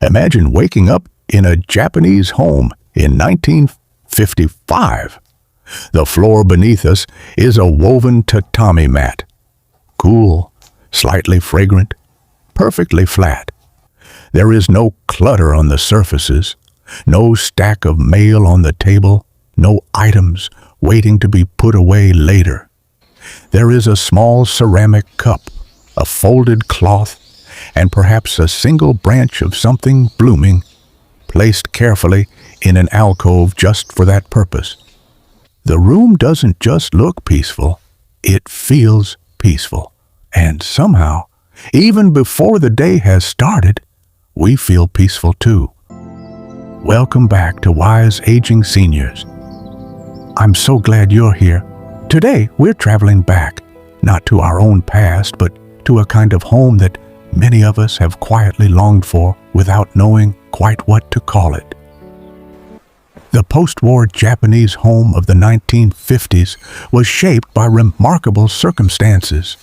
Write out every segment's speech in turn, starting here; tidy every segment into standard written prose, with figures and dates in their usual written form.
Imagine waking up in a Japanese home in 1955. The floor beneath us is a woven tatami mat. Cool, slightly fragrant, perfectly flat. There is no clutter on the surfaces, no stack of mail on the table, no items waiting to be put away later. There is a small ceramic cup, a folded cloth, and perhaps a single branch of something blooming, placed carefully in an alcove just for that purpose. The room doesn't just look peaceful, it feels peaceful. And somehow, even before the day has started, we feel peaceful too. Welcome back to Wise Aging Seniors. I'm so glad you're here. Today, we're traveling back, not to our own past, but to a kind of home that many of us have quietly longed for without knowing quite what to call it. The post-war Japanese home of the 1950s was shaped by remarkable circumstances.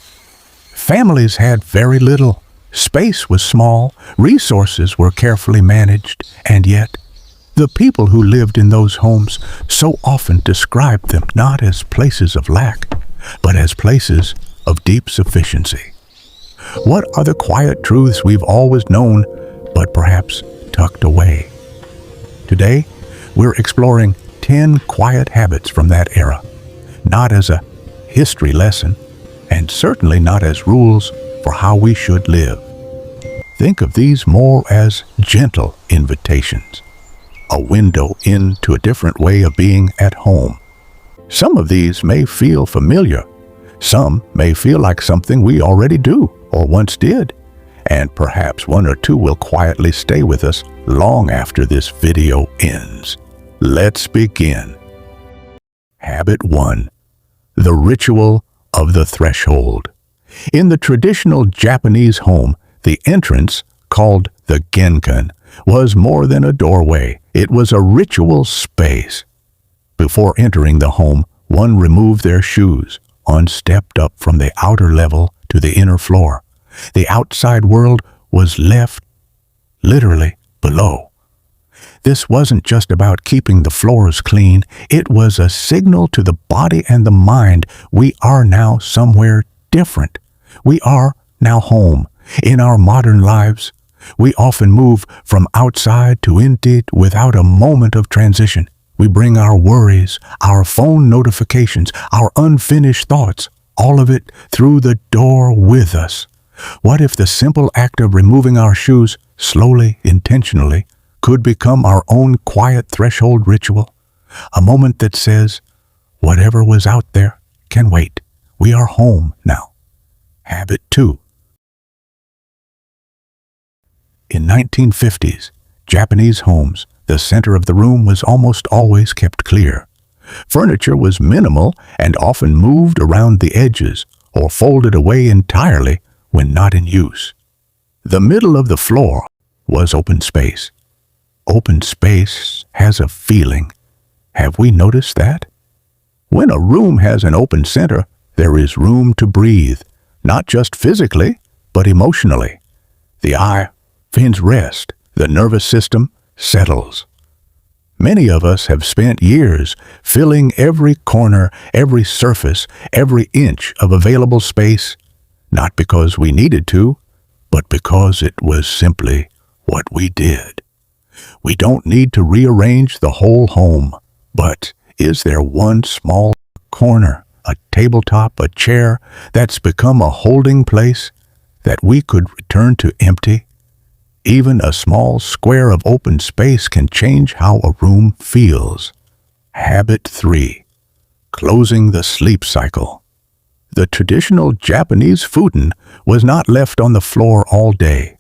Families had very little, space was small, resources were carefully managed, and yet, the people who lived in those homes so often described them not as places of lack, but as places of deep sufficiency. What are the quiet truths we've always known, but perhaps tucked away? Today, we're exploring 10 quiet habits from that era, not as a history lesson, and certainly not as rules for how we should live. Think of these more as gentle invitations, a window into a different way of being at home. Some of these may feel familiar. Some may feel like something we already do or once did, and perhaps one or two will quietly stay with us long after this video ends. Let's begin. Habit 1. The ritual of the threshold. In the traditional Japanese home, the entrance, called the Genkan, was more than a doorway. It was a ritual space. Before entering the home, one removed their shoes, unstepped up from the outer level to the inner floor. The outside world was left, literally, below. This wasn't just about keeping the floors clean. It was a signal to the body and the mind we are now somewhere different. We are now home. In our modern lives, we often move from outside to inside without a moment of transition. We bring our worries, our phone notifications, our unfinished thoughts, all of it through the door with us. What if the simple act of removing our shoes, slowly, intentionally, could become our own quiet threshold ritual? A moment that says, whatever was out there can wait. We are home now. Habit 2. In 1950s, Japanese homes, the center of the room was almost always kept clear. Furniture was minimal and often moved around the edges or folded away entirely when not in use. The middle of the floor was open space. Open space has a feeling. Have we noticed that? When a room has an open center, there is room to breathe, not just physically, but emotionally. The eye finds rest, the nervous system settles. Many of us have spent years filling every corner, every surface, every inch of available space, not because we needed to, but because it was simply what we did. We don't need to rearrange the whole home, but is there one small corner, a tabletop, a chair that's become a holding place that we could return to empty? Even a small square of open space can change how a room feels. Habit 3. Closing the sleep cycle. The traditional Japanese futon was not left on the floor all day.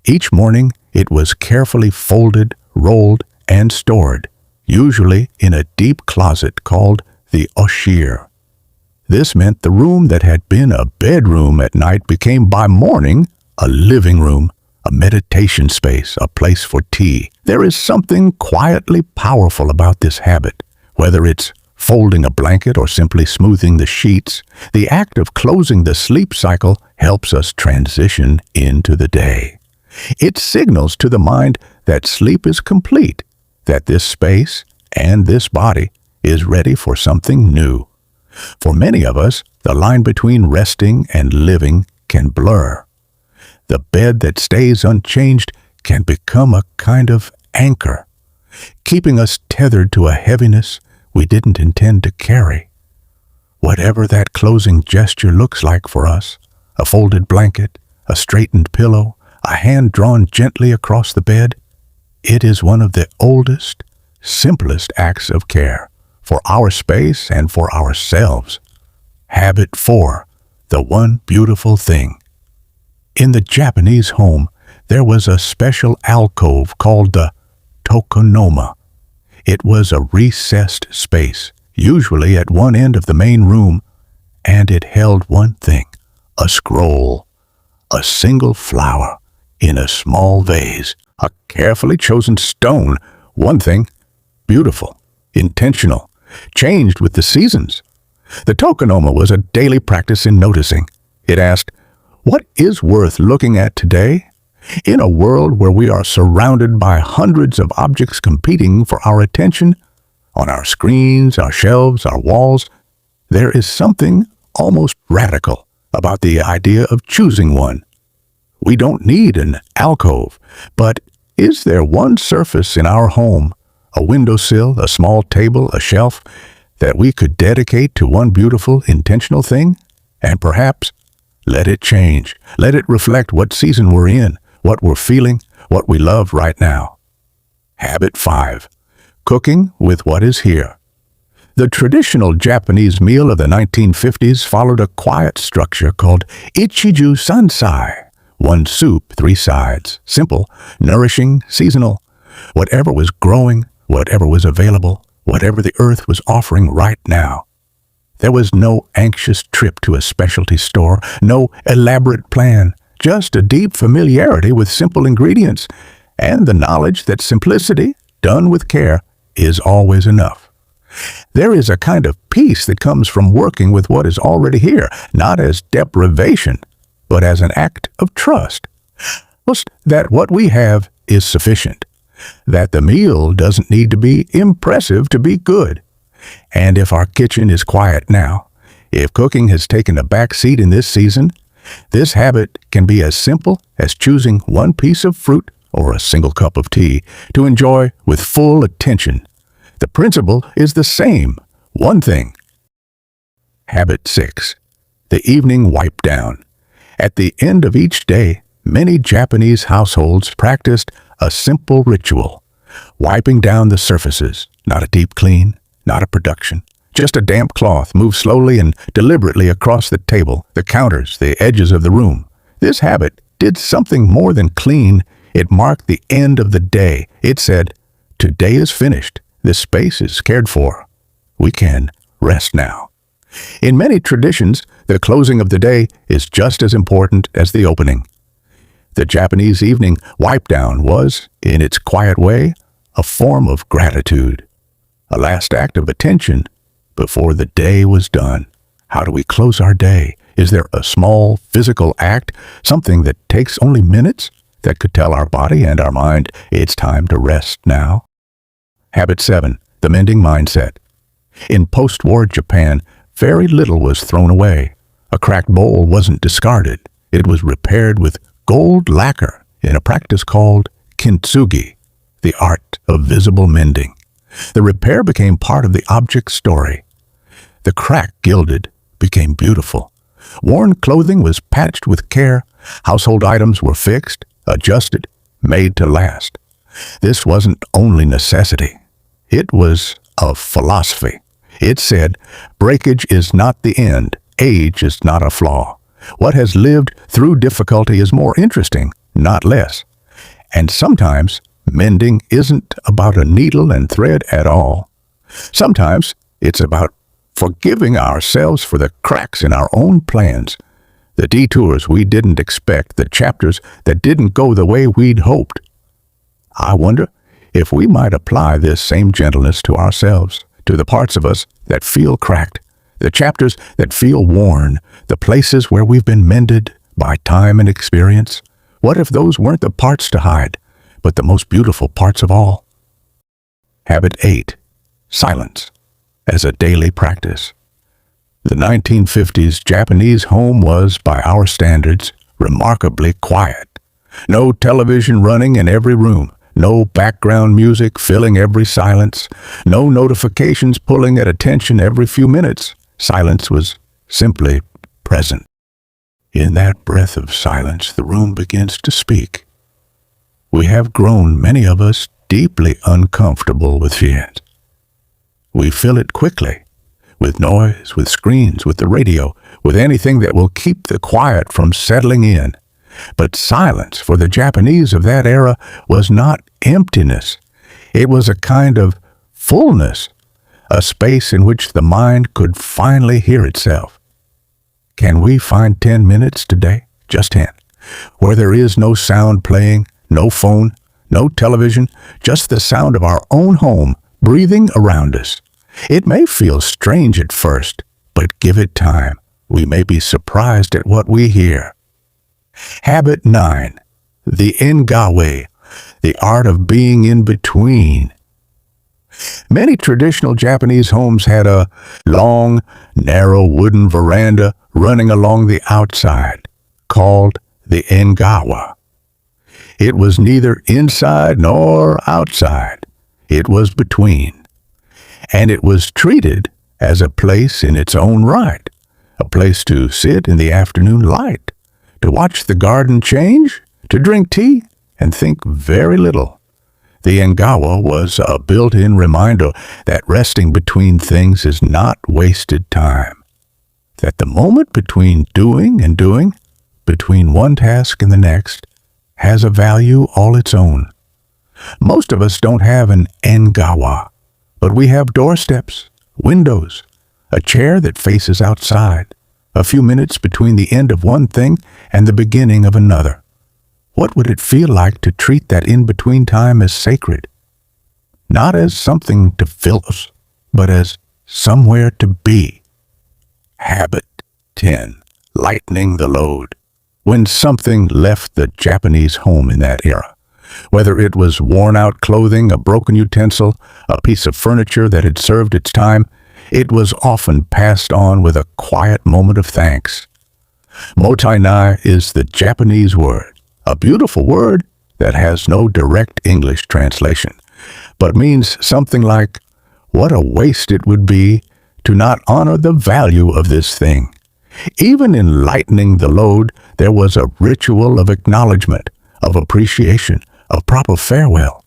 Each morning, it was carefully folded, rolled, and stored, usually in a deep closet called the oshir. This meant the room that had been a bedroom at night became by morning a living room, a meditation space, a place for tea. There is something quietly powerful about this habit. Whether it's folding a blanket or simply smoothing the sheets, the act of closing the sleep cycle helps us transition into the day. It signals to the mind that sleep is complete, that this space and this body is ready for something new. For many of us, the line between resting and living can blur. The bed that stays unchanged can become a kind of anchor, keeping us tethered to a heaviness we didn't intend to carry. Whatever that closing gesture looks like for us, a folded blanket, a straightened pillow, a hand drawn gently across the bed, it is one of the oldest, simplest acts of care for our space and for ourselves. Habit 4, the one beautiful thing. In the Japanese home, there was a special alcove called the Tokonoma. It was a recessed space, usually at one end of the main room, and it held one thing, a scroll, a single flower in a small vase, a carefully chosen stone, one thing, beautiful, intentional, changed with the seasons. The Tokonoma was a daily practice in noticing. It asked, what is worth looking at today? In a world where we are surrounded by hundreds of objects competing for our attention, on our screens, our shelves, our walls, there is something almost radical about the idea of choosing one. We don't need an alcove, but is there one surface in our home, a windowsill, a small table, a shelf, that we could dedicate to one beautiful, intentional thing? And perhaps let it change. Let it reflect what season we're in, what we're feeling, what we love right now. Habit 5. Cooking with what is here. The traditional Japanese meal of the 1950s followed a quiet structure called Ichi-ju sansai. One soup, 3 sides, simple, nourishing, seasonal. Whatever was growing, whatever was available, whatever the earth was offering right now. There was no anxious trip to a specialty store, no elaborate plan, just a deep familiarity with simple ingredients, and the knowledge that simplicity, done with care, is always enough. There is a kind of peace that comes from working with what is already here, not as deprivation, but as an act of trust. That what we have is sufficient, that the meal doesn't need to be impressive to be good. And if our kitchen is quiet now, if cooking has taken a back seat in this season, this habit can be as simple as choosing one piece of fruit or a single cup of tea to enjoy with full attention. The principle is the same, one thing. Habit 6. The evening wipe down. At the end of each day, many Japanese households practiced a simple ritual, wiping down the surfaces, not a deep clean, not a production. Just a damp cloth moved slowly and deliberately across the table, the counters, the edges of the room. This habit did something more than clean. It marked the end of the day. It said, today is finished. This space is cared for. We can rest now. In many traditions, the closing of the day is just as important as the opening. The Japanese evening wipe down was, in its quiet way, a form of gratitude, a last act of attention before the day was done. How do we close our day? Is there a small physical act, something that takes only minutes, that could tell our body and our mind it's time to rest now? Habit 7. The mending mindset. In post-war Japan, very little was thrown away. A cracked bowl wasn't discarded. It was repaired with gold lacquer in a practice called Kintsugi, the art of visible mending. The repair became part of the object's story. The crack gilded became beautiful. Worn clothing was patched with care. Household items were fixed, adjusted, made to last. This wasn't only necessity. It was a philosophy. It said, breakage is not the end. Age is not a flaw. What has lived through difficulty is more interesting, not less. And sometimes, mending isn't about a needle and thread at all. Sometimes, it's about forgiving ourselves for the cracks in our own plans, the detours we didn't expect, the chapters that didn't go the way we'd hoped. I wonder if we might apply this same gentleness to ourselves, to the parts of us that feel cracked, the chapters that feel worn, the places where we've been mended by time and experience. What if those weren't the parts to hide, but the most beautiful parts of all? Habit 8. Silence as a daily practice. The 1950s Japanese home was, by our standards, remarkably quiet. No television running in every room, no background music filling every silence, no notifications pulling at attention every few minutes. Silence was simply present. In that breath of silence, the room begins to speak. We have grown, many of us, deeply uncomfortable with it. We fill it quickly, with noise, with screens, with the radio, with anything that will keep the quiet from settling in. But silence for the Japanese of that era was not emptiness. It was a kind of fullness, a space in which the mind could finally hear itself. Can we find 10 minutes today, just 10, where there is no sound playing, no phone, no television, just the sound of our own home breathing around us? It may feel strange at first, but give it time. We may be surprised at what we hear. Habit 9. The Engawa, the art of being in between. Many traditional Japanese homes had a long, narrow wooden veranda running along the outside, called the Engawa. It was neither inside nor outside. It was between. And it was treated as a place in its own right, a place to sit in the afternoon light, to watch the garden change, to drink tea, and think very little. The Engawa was a built-in reminder that resting between things is not wasted time, that the moment between doing and doing, between one task and the next, has a value all its own. Most of us don't have an Engawa, but we have doorsteps, windows, a chair that faces outside, a few minutes between the end of one thing and the beginning of another. What would it feel like to treat that in-between time as sacred? Not as something to fill us, but as somewhere to be. Habit 10. Lightening the load. When something left the Japanese home in that era, whether it was worn-out clothing, a broken utensil, a piece of furniture that had served its time, it was often passed on with a quiet moment of thanks. Mottainai is the Japanese word, a beautiful word that has no direct English translation, but means something like, what a waste it would be to not honor the value of this thing. Even in lightening the load, there was a ritual of acknowledgement, of appreciation, of proper farewell.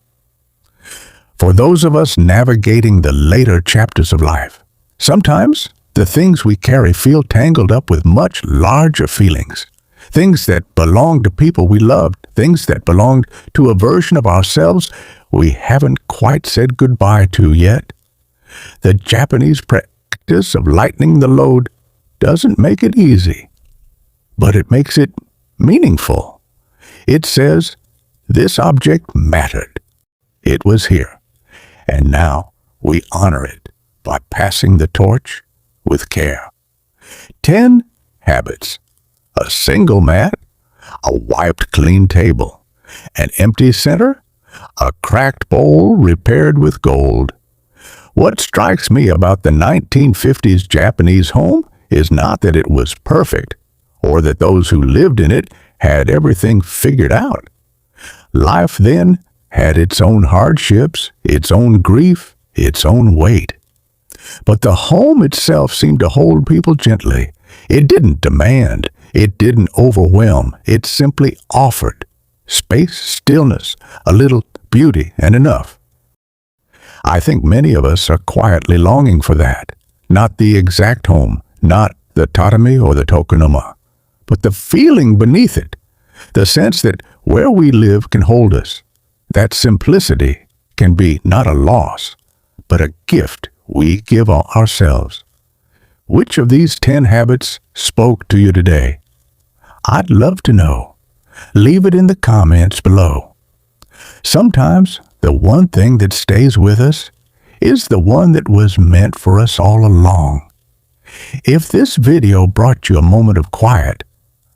For those of us navigating the later chapters of life, sometimes the things we carry feel tangled up with much larger feelings, things that belong to people we loved, things that belonged to a version of ourselves we haven't quite said goodbye to yet. The Japanese practice of lightening the load doesn't make it easy, but it makes it meaningful. It says, this object mattered. It was here, and now we honor it by passing the torch with care. 10 habits. A single mat, a wiped clean table, an empty center, a cracked bowl repaired with gold. What strikes me about the 1950s Japanese home is not that it was perfect, or that those who lived in it had everything figured out. Life then had its own hardships, its own grief, its own weight. But the home itself seemed to hold people gently. It didn't demand. It didn't overwhelm. It simply offered space, stillness, a little beauty, and enough. I think many of us are quietly longing for that. Not the exact home, not the tatami or the tokonoma, but the feeling beneath it, the sense that where we live can hold us. That simplicity can be not a loss, but a gift we give ourselves. Which of these 10 habits spoke to you today? I'd love to know. Leave it in the comments below. Sometimes the one thing that stays with us is the one that was meant for us all along. If this video brought you a moment of quiet,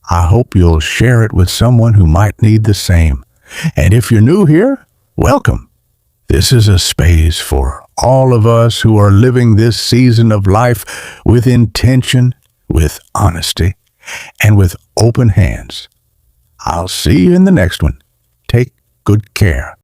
I hope you'll share it with someone who might need the same. And if you're new here, welcome. This is a space for all of us who are living this season of life with intention, with honesty, and with open hands. I'll see you in the next one. Take good care.